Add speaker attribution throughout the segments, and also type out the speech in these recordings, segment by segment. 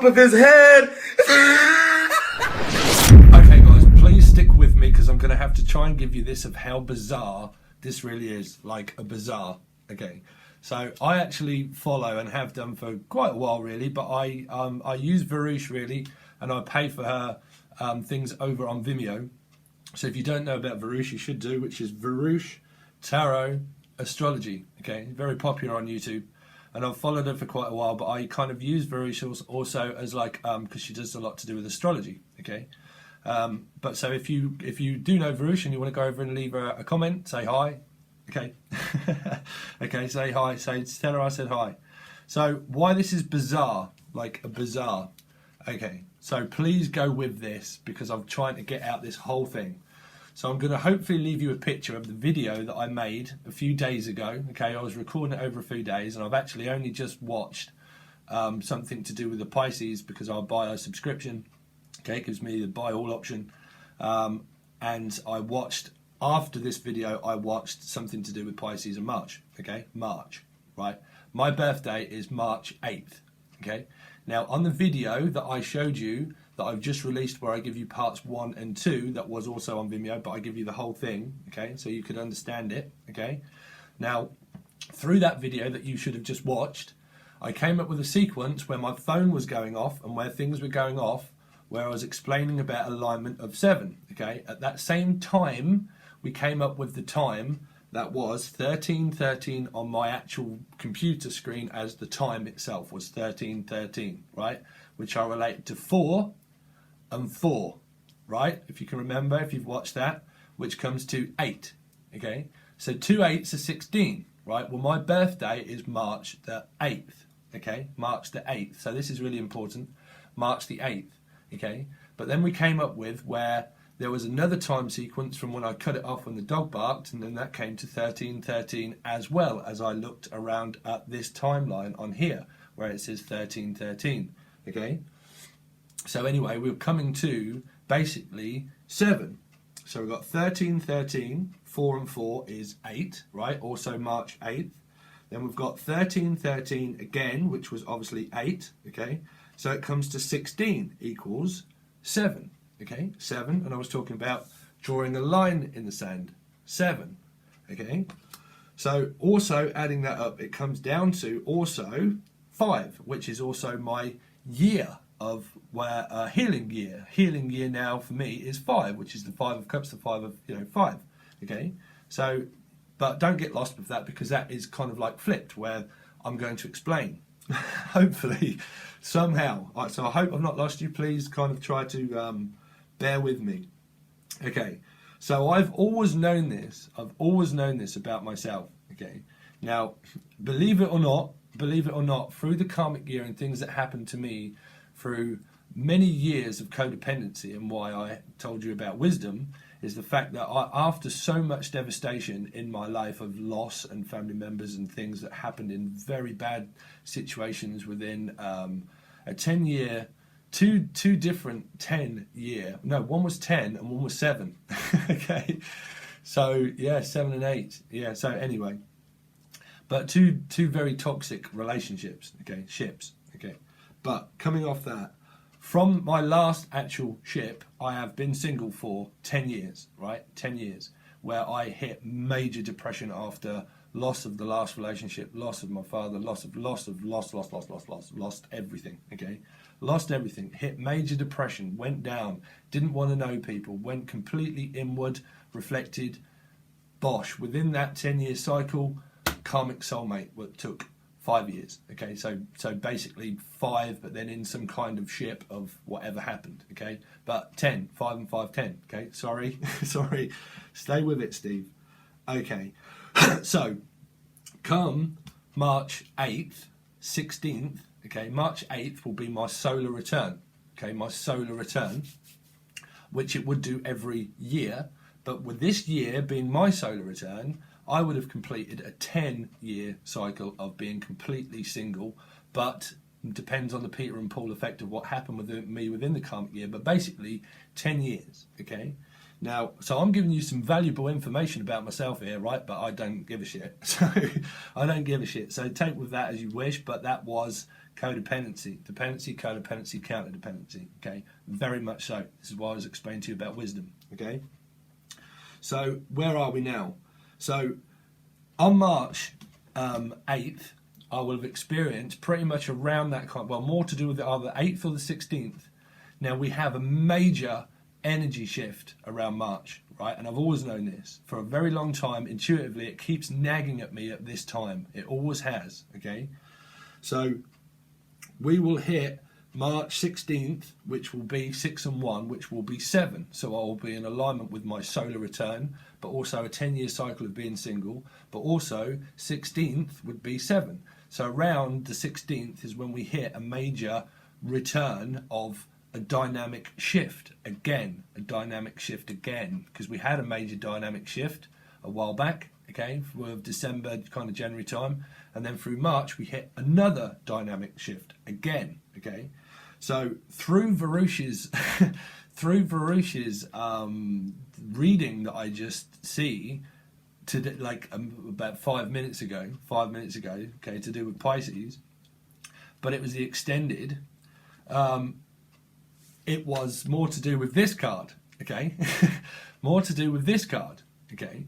Speaker 1: top of his head.
Speaker 2: Okay guys, please stick with me because I'm going to have to try and give you this of how bizarre this really is, like a bizarre. Okay, so I actually follow and have done for quite a while really, but I use Varouche really, and I pay for her things over on Vimeo. So if you don't know about Varouche, you should do, which is Varouche Tarot Astrology. Okay, very popular on YouTube, and I've followed her for quite a while, but I kind of use Varouche also as like because she does a lot to do with astrology. Okay, but so if you do know Varouche and you want to go over and leave her a comment, say hi. Okay, okay, say hi. Tell her I said hi. So why this is bizarre, like a bizarre. Okay, so please go with this because I'm trying to get out this whole thing. So I'm going to hopefully leave you a picture of the video that I made a few days ago. Okay, I was recording it over a few days, and I've actually only just watched something to do with the Pisces because I'll buy a subscription. Okay, it gives me the buy all option, and I watched. After this video, I watched something to do with Pisces in March. Okay, March, right? My birthday is March 8th. Okay, now on the video that I showed you that I've just released, where I give you parts 1 and 2, that was also on Vimeo, but I give you the whole thing. Okay, so you could understand it. Okay, now through that video that you should have just watched, I came up with a sequence where my phone was going off and where things were going off, where I was explaining about alignment of 7. Okay, at that same time, we came up with the time that was 13:13 on my actual computer screen, as the time itself was 13:13, right? Which I relate to 4 and 4, right? If you can remember, if you've watched that, which comes to 8, okay? So 2 8s are 16, right? Well, my birthday is March the 8th, okay? March the 8th. So this is really important, March the 8th, okay? But then we came up with where there was another time sequence from when I cut it off when the dog barked, and then that came to 13:13 as well, as I looked around at this timeline on here where it says 13:13. Okay, so anyway, we're coming to basically 7. So we've got 13:13, 4 and 4 is 8, right? Also March 8th. Then we've got 13:13 again, which was obviously 8. Okay, so it comes to 16 equals 7. Okay, 7, and I was talking about drawing a line in the sand, 7. Okay, so also adding that up, it comes down to also 5, which is also my year of where healing year. Healing year now for me is 5, which is the 5 of cups, the 5 of 5. Okay, so but don't get lost with that because that is kind of like flipped, where I'm going to explain. Hopefully, somehow. All right, so I hope I've not lost you. Please kind of try to bear with me. Okay, so I've always known this. I've always known this about myself. Okay, now believe it or not, through the karmic year and things that happened to me through many years of codependency, and why I told you about wisdom, is the fact that after so much devastation in my life of loss and family members and things that happened in very bad situations within a 10-year, two different 10-year, no, one was 10 and one was 7. Okay, so yeah, 7 and 8. Yeah, so anyway, but two very toxic relationships. Okay, ships. Okay, but coming off that, from my last actual ship, I have been single for 10 years, right? 10 years, where I hit major depression after loss of the last relationship, loss of my father, lost everything, okay? Lost everything, hit major depression, went down, didn't want to know people, went completely inward, reflected, bosh. Within that 10-year cycle, karmic soulmate, what took 5 years, okay? So basically 5, but then in some kind of ship of whatever happened, okay? But 10, 5 and 5, 10, okay? Sorry, sorry. Stay with it, Steve. Okay, so come March 8th, 16th, okay? March 8th will be my solar return, okay? My solar return, which it would do every year. But with this year being my solar return, I would have completed a 10-year cycle of being completely single, but it depends on the Peter and Paul effect of what happened with me within the karmic year, but basically 10 years, okay? Now, so I'm giving you some valuable information about myself here, right? But I don't give a shit. So I don't give a shit. So take with that as you wish, but that was codependency. Dependency, codependency, counterdependency, okay? Very much so. This is why I was explaining to you about wisdom, okay? So where are we now? So on March 8th, I will have experienced pretty much around that kind, well, more to do with either the 8th or the 16th. Now we have a major energy shift around March, right? And I've always known this for a very long time. Intuitively, it keeps nagging at me at this time. It always has, okay? So we will hit March 16th, which will be 6 and 1, which will be 7. So I will be in alignment with my solar return, but also a 10-year cycle of being single, but also 16th would be 7. So around the 16th is when we hit a major return of a dynamic shift again, because we had a major dynamic shift a while back, okay, with December, kind of January time, and then through March we hit another dynamic shift again, okay. So through Varush's reading that I just see about 5 minutes ago, okay, to do with Pisces, but it was the extended. It was more to do with this card, okay? More to do with this card, okay?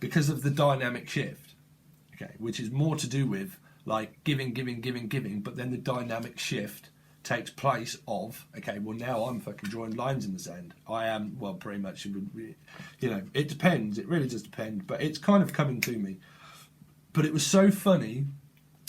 Speaker 2: Because of the dynamic shift, okay? Which is more to do with like giving, but then the dynamic shift takes place of, okay, well now I'm fucking drawing lines in the sand. I am, well, pretty much, you know, it depends. It really does depend, but it's kind of coming to me. But it was so funny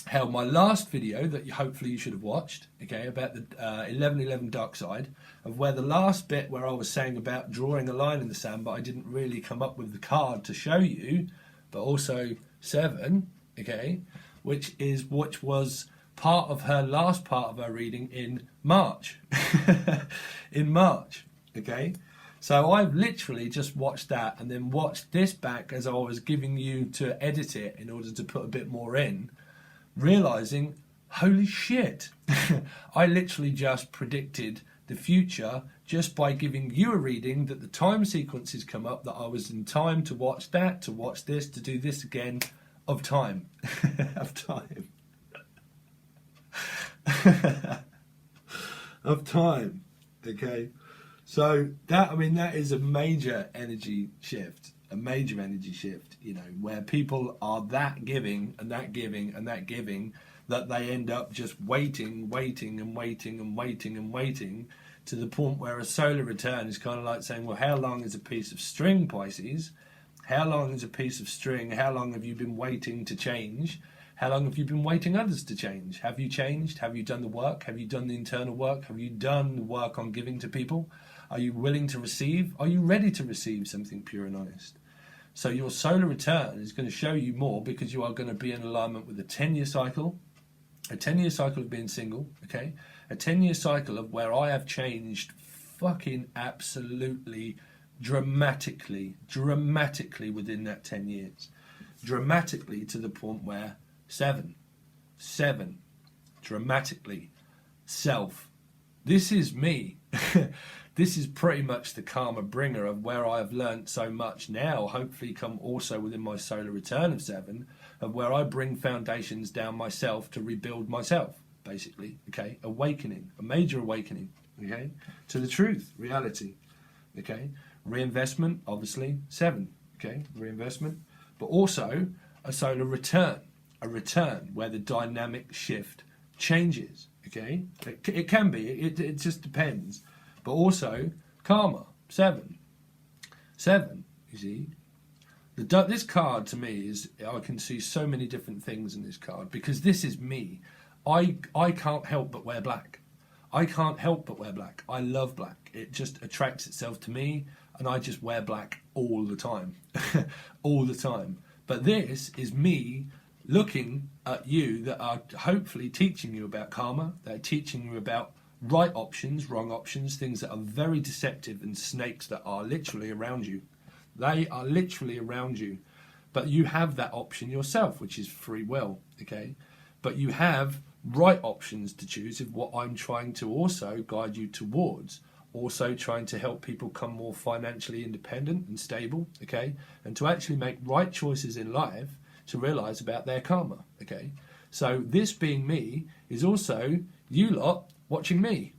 Speaker 2: how my last video that hopefully you should have watched, okay, about the 1111 dark side, of where the last bit where I was saying about drawing a line in the sand, but I didn't really come up with the card to show you, but also 7, okay, which was part of her last part of her reading in March. In March, okay. So I've literally just watched that and then watched this back as I was giving you to edit it in order to put a bit more in, realizing, holy shit, I literally just predicted the future just by giving you a reading that the time sequences come up, that I was in time to watch that, to watch this, to do this again, of time. Of time. Of time, okay? So that, I mean, that is a major energy shift. A major energy shift, you know, where people are that giving and that giving and that giving that they end up just waiting to the point where a solar return is kind of like saying, well, how long is a piece of string, Pisces? How long is a piece of string? How long have you been waiting to change? How long have you been waiting others to change? Have you changed? Have you done the work? Have you done the internal work? Have you done the work on giving to people? Are you willing to receive? Are you ready to receive something pure and honest? So your solar return is going to show you more, because you are going to be in alignment with a 10-year cycle, a 10-year cycle of being single, okay? A 10-year cycle of where I have changed fucking absolutely dramatically within that 10 years. Dramatically to the point where 7, dramatically, self. This is me. This is pretty much the karma bringer of where I have learnt so much now, hopefully come also within my solar return of 7, of where I bring foundations down myself to rebuild myself, basically, okay? Awakening, a major awakening, okay? To the truth, reality, okay? Reinvestment, obviously, 7, okay? Reinvestment, but also a solar return, a return where the dynamic shift changes, okay? It can be, it just depends. But also karma, 7, you see. This card to me is, I can see so many different things in this card, because this is me. I can't help but wear black. I can't help but wear black. I love black. It just attracts itself to me, and I just wear black all the time. All the time. But this is me looking at you that are hopefully teaching you about karma. They're teaching you about right options, wrong options, things that are very deceptive, and snakes that are literally around you. They are literally around you. But you have that option yourself, which is free will, okay? But you have right options to choose, of what I'm trying to also guide you towards. also trying to help people become more financially independent and stable, okay, and to actually make right choices in life, to realize about their karma, okay. So this being me is also you lot watching me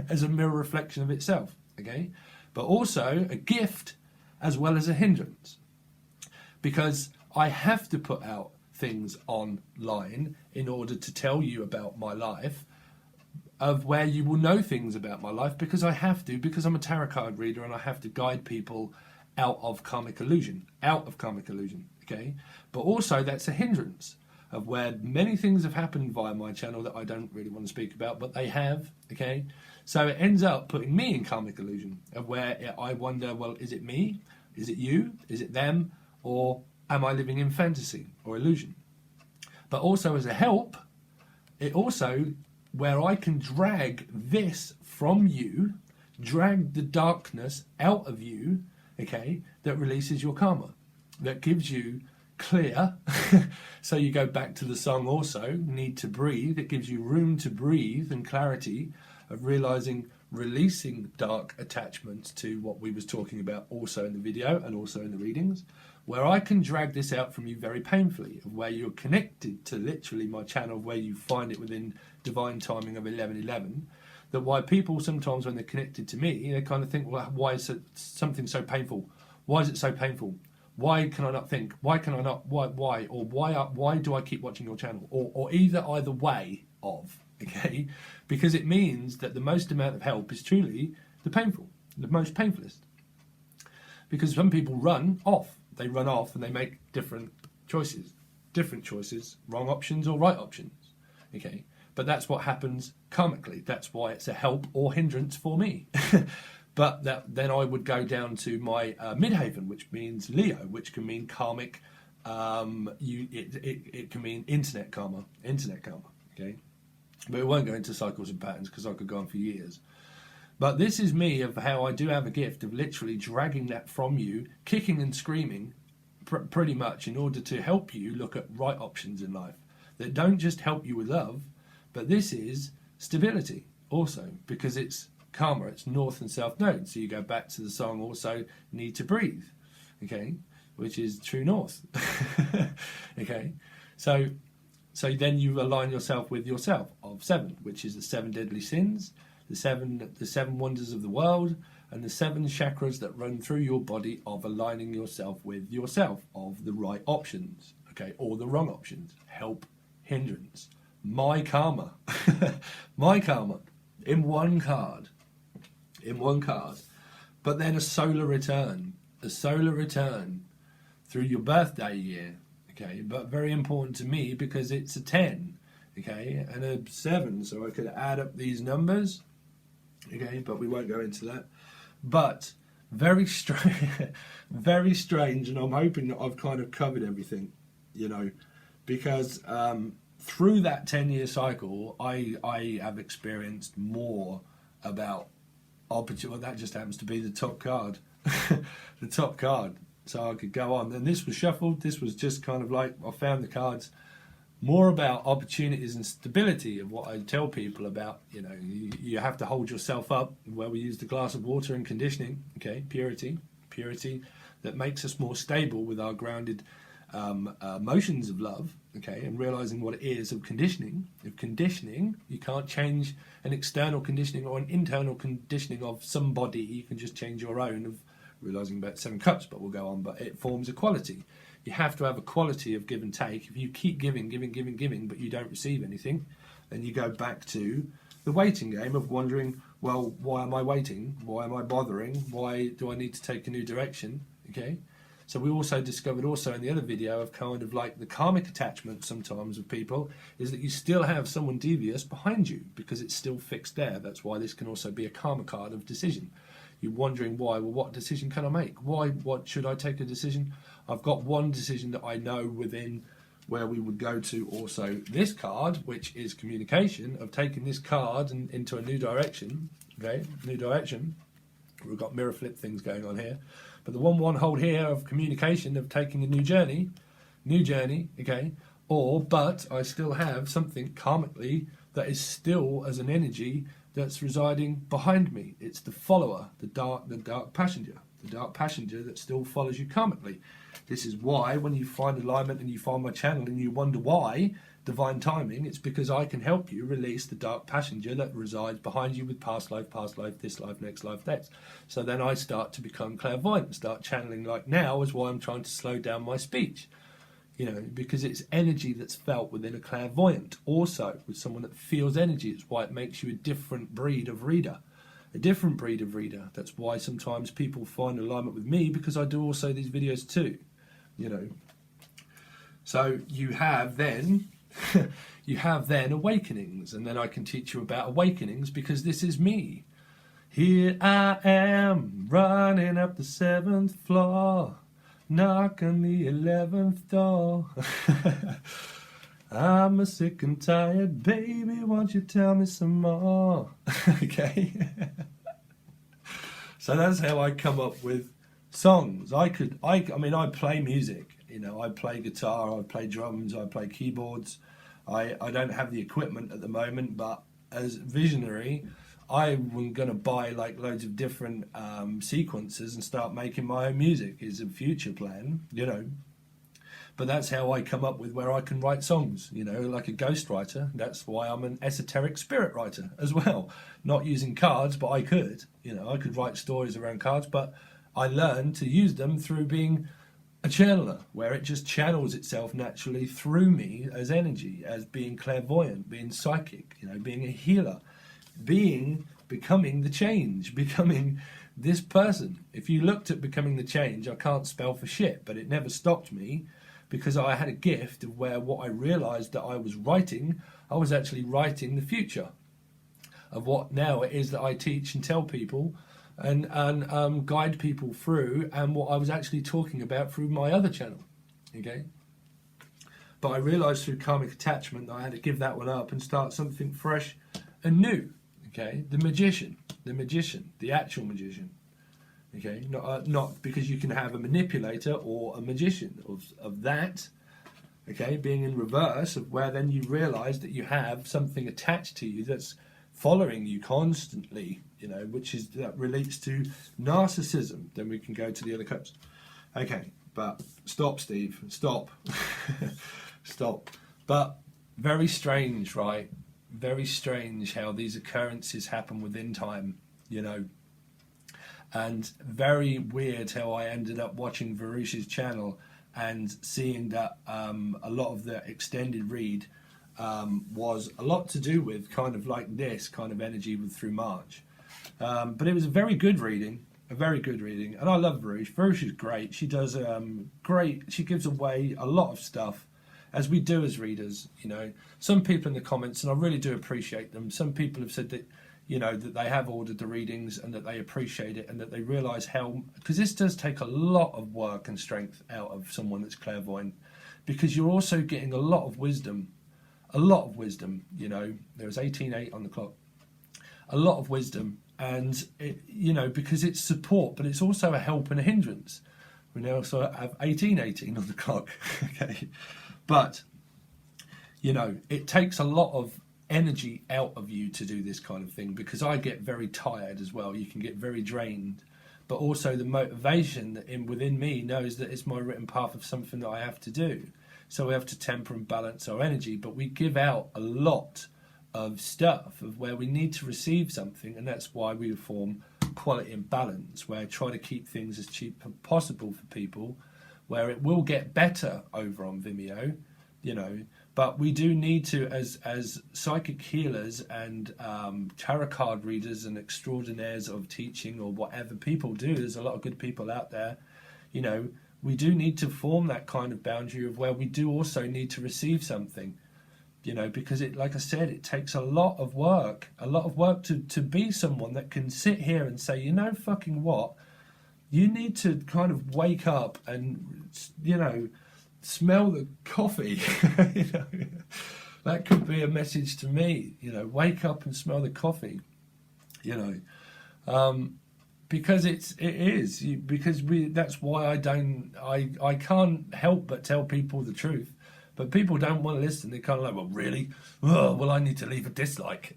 Speaker 2: as a mirror reflection of itself, okay, but also a gift as well as a hindrance, because I have to put out things online in order to tell you about my life, of where you will know things about my life, because I have to, because I'm a tarot card reader and I have to guide people out of karmic illusion, okay? But also that's a hindrance of where many things have happened via my channel that I don't really want to speak about, but they have, okay? So it ends up putting me in karmic illusion, of where I wonder, well, is it me? Is it you? Is it them? Or am I living in fantasy or illusion? But also as a help, it also, where I can drag this from you, drag the darkness out of you, okay, that releases your karma, that gives you clear, so you go back to the song also, need to breathe, it gives you room to breathe and clarity of realizing, releasing dark attachments to what we was talking about also in the video and also in the readings, where I can drag this out from you very painfully, of where you're connected to literally my channel, where you find it within divine timing of 1111, that why people sometimes when they're connected to me, they kind of think, well, why is it something so painful? Why is it so painful? Why can I not think? Why can I not? Why? Or why do I keep watching your channel? Or either way of, okay? Because it means that the most amount of help is truly the painful, the most painfulest. Because some people run off. They run off and they make different choices, wrong options or right options, okay? But that's what happens karmically. That's why it's a help or hindrance for me. But then I would go down to my midhaven, which means Leo, which can mean karmic. It can mean internet karma, okay? But it won't go into cycles and patterns because I could go on for years. But this is me, of how I do have a gift of literally dragging that from you, kicking and screaming, pretty much, in order to help you look at right options in life that don't just help you with love, but this is stability also, because it's karma, it's north and south nodes. So you go back to the song also, need to breathe, okay, which is true north, okay. So then you align yourself with yourself of 7, which is the 7 deadly sins, the seven wonders of the world, and the 7 chakras that run through your body, of aligning yourself with yourself, of the right options, okay, or the wrong options, help, hindrance, my karma, my karma, in one card, but then a solar return through your birthday year, okay, but very important to me because it's a 10, okay, and a 7, so I could add up these numbers, okay, but we won't go into that. But very strange, and I'm hoping that I've kind of covered everything, you know, because through that 10-year cycle, I have experienced more about opportunity. Well, that just happens to be the top card, the top card. So I could go on, and this was shuffled. This was just kind of like I found the cards. More about opportunities and stability of what I tell people about, you know, you have to hold yourself up, where we use the glass of water and conditioning, okay, purity that makes us more stable with our grounded motions of love, okay, and realizing what it is of conditioning. You can't change an external conditioning or an internal conditioning of somebody. You can just change your own, of realizing about 7 cups, but we'll go on. But it forms a quality. You have to have a quality of give and take. If you keep giving, but you don't receive anything, then you go back to the waiting game of wondering, well, why am I waiting? Why am I bothering? Why do I need to take a new direction? Okay. So we also discovered also in the other video of kind of like the karmic attachment sometimes of people is that you still have someone devious behind you because it's still fixed there. That's why this can also be a karma card of decision. You're wondering why, well, what decision can I make? What should I take a decision? I've got one decision that I know within where we would go to also this card, which is communication, of taking this card and into a new direction, okay, new direction. We've got mirror flip things going on here. But the one hold here of communication, of taking a new journey, okay, but I still have something karmically that is still as an energy that's residing behind me. It's the follower, the dark passenger that still follows you karmically. This is why when you find alignment and you find my channel and you wonder why, divine timing, it's because I can help you release the dark passenger that resides behind you with past life, this life, next life, next. So then I start to become clairvoyant, start channeling. Like now is why I'm trying to slow down my speech, because it's energy that's felt within a clairvoyant. Also with someone that feels energy, it's why it makes you a different breed of reader. That's why sometimes people find alignment with me, because I do also these videos too, So you have then awakenings, and then I can teach you about awakenings because this is me. Here I am, running up the 7th floor, knock on the 11th door. I'm a sick and tired baby, won't you tell me some more? Okay. So that's how I come up with songs. I play music, I play guitar, I play drums, I play keyboards. I don't have the equipment at the moment, but as visionary, I'm going to buy like loads of different sequences and start making my own music is a future plan, But that's how I come up with where I can write songs, like a ghostwriter. That's why I'm an esoteric spirit writer as well. Not using cards, but I could, I could write stories around cards, but I learned to use them through being a channeler, where it just channels itself naturally through me as energy, as being clairvoyant, being psychic, being a healer, becoming the change, becoming this person. If you looked at becoming the change, I can't spell for shit, but it never stopped me, because I had a gift of where what I realized that I was actually writing the future of what now it is that I teach and tell people and guide people through, and what I was actually talking about through my other channel, okay? But I realized through karmic attachment that I had to give that one up and start something fresh and new, okay? The magician, the actual magician. Okay, not because you can have a manipulator or a magician of that, okay, being in reverse of where then you realize that you have something attached to you that's following you constantly, that relates to narcissism. Then we can go to the other cups. Okay, but stop, Steve, stop. Stop. But very strange, right? Very strange how these occurrences happen within time, And very weird how I ended up watching Varush's channel and seeing that a lot of the extended read was a lot to do with kind of like this kind of energy through March. But it was a very good reading, and I love Varush. Varush is great. She does great. She gives away a lot of stuff, as we do as readers. Some people in the comments, and I really do appreciate them. Some people have said that, that they have ordered the readings and that they appreciate it and that they realise how, because this does take a lot of work and strength out of someone that's clairvoyant, because you're also getting a lot of wisdom. There was 18:8 on the clock. A lot of wisdom, and it, because it's support, but it's also a help and a hindrance. We now also have 18:18 on the clock, okay? But, it takes a lot of energy out of you to do this kind of thing, because I get very tired as well. You can get very drained, but also the motivation that within me knows that it's my written path of something that I have to do. So we have to temper and balance our energy, but we give out a lot of stuff of where we need to receive something, and that's why we form quality and balance, where I try to keep things as cheap as possible for people, where it will get better over on Vimeo, but we do need to, as psychic healers and tarot card readers and extraordinaires of teaching, or whatever people do, there's a lot of good people out there, we do need to form that kind of boundary of where we do also need to receive something, because it, like I said, it takes a lot of work to be someone that can sit here and say, fucking what, you need to kind of wake up and, smell the coffee. That could be a message to me, wake up and smell the coffee, because that's why I can't help but tell people the truth, But people don't want to listen. They're kind of like, well, really? Oh, well, I need to leave a dislike.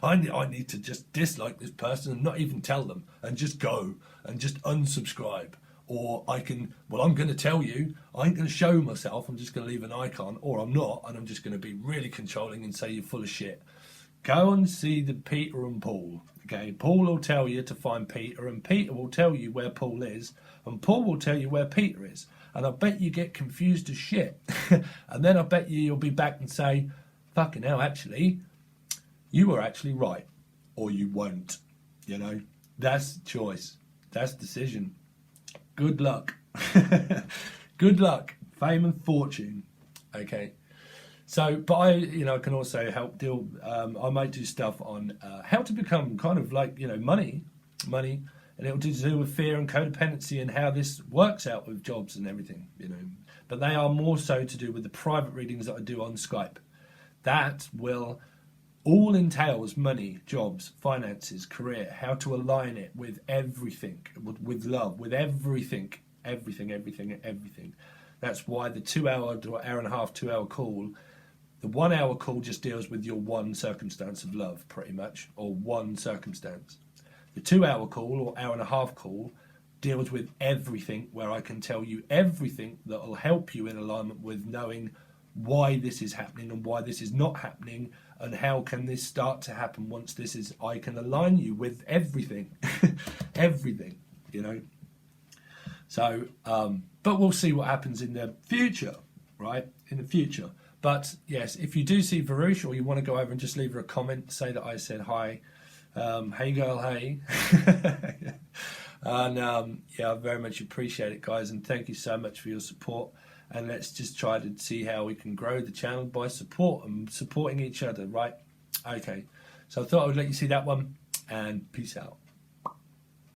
Speaker 2: I need to just dislike this person and not even tell them, and just go and just unsubscribe. Or I can, well, I'm going to tell you, I ain't going to show myself, I'm just going to leave an icon, or I'm not, and I'm just going to be really controlling and say you're full of shit. Go and see the Peter and Paul. Okay, Paul will tell you to find Peter, and Peter will tell you where Paul is, and Paul will tell you where Peter is. And I bet you get confused as shit. And then I bet you'll be back and say, fucking hell, actually, you were actually right. Or you won't. You know, that's choice. That's decision. Good luck. Good luck. Fame and fortune. Okay. So, but I can also help deal, I might do stuff on how to become kind of like, money, and it'll do with fear and codependency and how this works out with jobs and everything, But they are more so to do with the private readings that I do on Skype. That will all entails money, jobs, finances, career, how to align it with everything, with love, with everything. That's why the 2 hour to hour and a half, 2 hour call, the 1 hour call just deals with your one circumstance of love, pretty much, or one circumstance. The 2 hour call or hour and a half call deals with everything, where I can tell you everything that will help you in alignment with knowing why this is happening and why this is not happening, and how can this start to happen once this is, I can align you with everything, everything, So, but we'll see what happens in the future, right? In the future. But yes, if you do see Varouche, or you want to go over and just leave her a comment, say that I said hi, hey girl, hey. And yeah, I very much appreciate it, guys, and thank you so much for your support. And let's just try to see how we can grow the channel by supporting each other, right? Okay, so I thought I would let you see that one, and peace out.